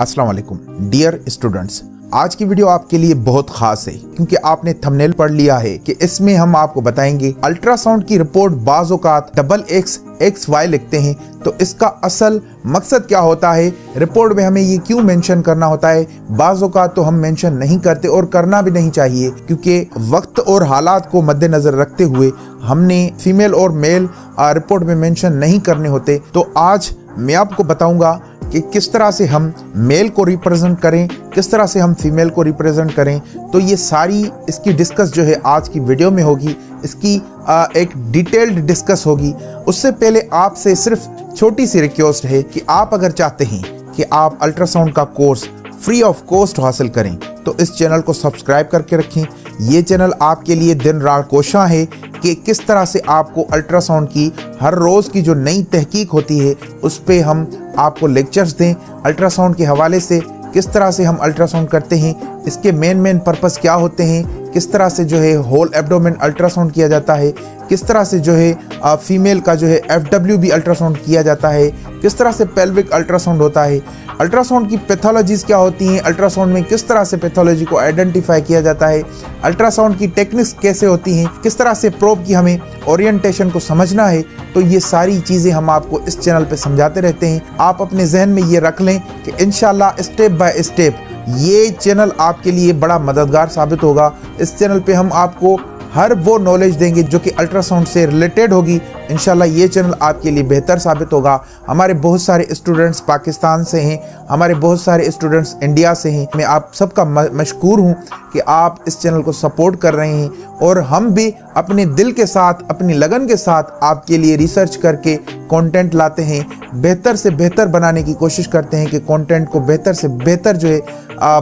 अस्सलाम वालेकुम dear students, आज की वीडियो आपके लिए बहुत खास है क्योंकि आपने थंबनेल पढ़ लिया है कि इसमें हम आपको बताएंगे अल्ट्रासाउंड की रिपोर्ट बाज़ औक़ात XXY लिखते हैं तो इसका असल मकसद क्या होता है, रिपोर्ट में हमें ये क्यों मेंशन करना होता है। बाज़ औक़ात तो हम मेंशन नहीं करते और करना भी नहीं चाहिए क्योंकि वक्त और हालात को मद्देनजर रखते हुए हमने फीमेल और मेल रिपोर्ट में मेंशन नहीं करने होते। तो आज मैं आपको बताऊंगा कि किस तरह से हम मेल को रिप्रेजेंट करें, किस तरह से हम फीमेल को रिप्रेजेंट करें। तो ये सारी इसकी डिस्कस जो है आज की वीडियो में होगी, इसकी एक डिटेल्ड डिस्कस होगी। उससे पहले आपसे सिर्फ छोटी सी रिक्वेस्ट है कि आप अगर चाहते हैं कि आप अल्ट्रासाउंड का कोर्स फ्री ऑफ कॉस्ट हासिल करें तो इस चैनल को सब्सक्राइब करके रखें। ये चैनल आपके लिए दिन रात कोशिश है कि किस तरह से आपको अल्ट्रासाउंड की हर रोज़ की जो नई तहकीक होती है उस पर हम आपको लेक्चर्स दें। अल्ट्रासाउंड के हवाले से किस तरह से हम अल्ट्रासाउंड करते हैं, इसके मेन पर्पस क्या होते हैं, किस तरह से जो है होल एब्डोमेन अल्ट्रासाउंड किया जाता है, किस तरह से जो है फीमेल का जो है FWB अल्ट्रासाउंड किया जाता है, किस तरह से पेल्विक अल्ट्रासाउंड होता है, अल्ट्रासाउंड की पैथोलॉजीज़ क्या होती हैं, अल्ट्रासाउंड में किस तरह से पैथोलॉजी को आइडेंटिफाई किया जाता है, अल्ट्रासाउंड की टेक्निक्स कैसे होती हैं, किस तरह से प्रोब की हमें ओरिएंटेशन को समझना है। तो ये सारी चीज़ें हम आपको इस चैनल पे समझाते रहते हैं। आप अपने जहन में ये रख लें कि इंशाल्लाह स्टेप बाय स्टेप ये चैनल आपके लिए बड़ा मददगार साबित होगा। इस चैनल पे हम आपको हर वो नॉलेज देंगे जो कि अल्ट्रासाउंड से रिलेटेड होगी। इंशाल्लाह ये चैनल आपके लिए बेहतर साबित होगा। हमारे बहुत सारे स्टूडेंट्स पाकिस्तान से हैं, हमारे बहुत सारे स्टूडेंट्स इंडिया से हैं। मैं आप सबका मशकूर हूँ कि आप इस चैनल को सपोर्ट कर रहे हैं और हम भी अपने दिल के साथ, अपनी लगन के साथ आपके लिए रिसर्च करके कंटेंट लाते हैं, बेहतर से बेहतर बनाने की कोशिश करते हैं कि कंटेंट को बेहतर से बेहतर जो है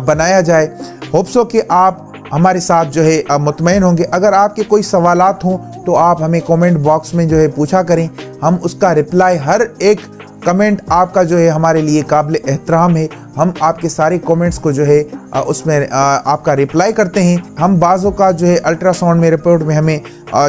बनाया जाए। होप सो कि आप हमारे साथ जो है मुतमईन होंगे। अगर आपके कोई सवालात हों तो आप हमें कमेंट बॉक्स में जो है पूछा करें, हम उसका रिप्लाई, हर एक कमेंट आपका जो है हमारे लिए काबिल एहतराम है। हम आपके सारे कमेंट्स को जो है उसमें आपका रिप्लाई करते हैं। हम बाज़ों का जो है अल्ट्रासाउंड में रिपोर्ट में हमें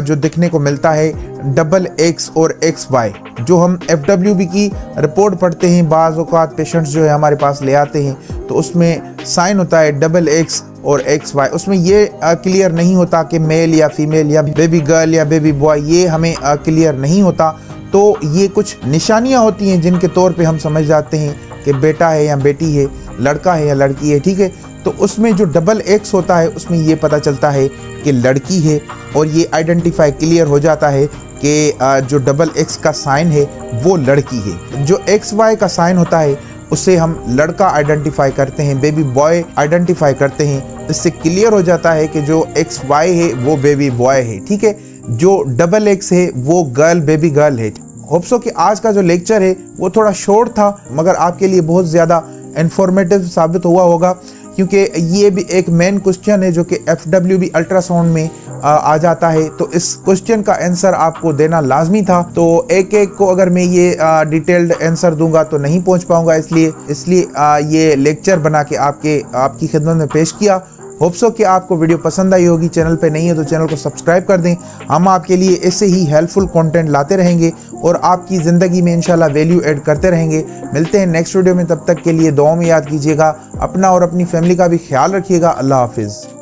जो दिखने को मिलता है XX और XY, जो हम FWB की रिपोर्ट पढ़ते हैं, बाज़ औक़ात पेशेंट्स जो है हमारे पास ले आते हैं तो उसमें साइन होता है XX और XY। उसमें ये क्लियर नहीं होता कि मेल या फीमेल या बेबी गर्ल या बेबी बॉय, ये हमें क्लियर नहीं होता। तो ये कुछ निशानियां होती हैं जिनके तौर पे हम समझ जाते हैं कि बेटा है या बेटी है, लड़का है या लड़की है, ठीक है। तो उसमें जो XX होता है उसमें ये पता चलता है कि लड़की है और ये आइडेंटिफाई क्लियर हो जाता है कि जो XX का साइन है वो लड़की है। जो XY का साइन होता है उसे हम लड़का आइडेंटिफाई करते हैं, बेबी बॉय आइडेंटिफाई करते हैं। इससे क्लियर हो जाता है कि जो XY है वो बेबी बॉय है, ठीक है। जो XX है वो गर्ल, बेबी गर्ल है। होप सो कि आज का जो लेक्चर है वो थोड़ा शॉर्ट था मगर आपके लिए बहुत ज़्यादा इंफॉर्मेटिव साबित हुआ होगा क्योंकि ये भी एक मेन क्वेश्चन है जो कि FWB अल्ट्रासाउंड में आ जाता है। तो इस क्वेश्चन का आंसर आपको देना लाजमी था। तो एक एक को अगर मैं ये डिटेल्ड आंसर दूंगा तो नहीं पहुंच पाऊंगा, इसलिए ये लेक्चर बना के आपकी खिदमत में पेश किया। होप सो कि आपको वीडियो पसंद आई होगी। चैनल पे नहीं है तो चैनल को सब्सक्राइब कर दें। हम आपके लिए ऐसे ही हेल्पफुल कंटेंट लाते रहेंगे और आपकी ज़िंदगी में इंशाल्लाह वैल्यू ऐड करते रहेंगे। मिलते हैं नेक्स्ट वीडियो में, तब तक के लिए दुआ में याद कीजिएगा, अपना और अपनी फैमिली का भी ख्याल रखिएगा। अल्लाह हाफिज़।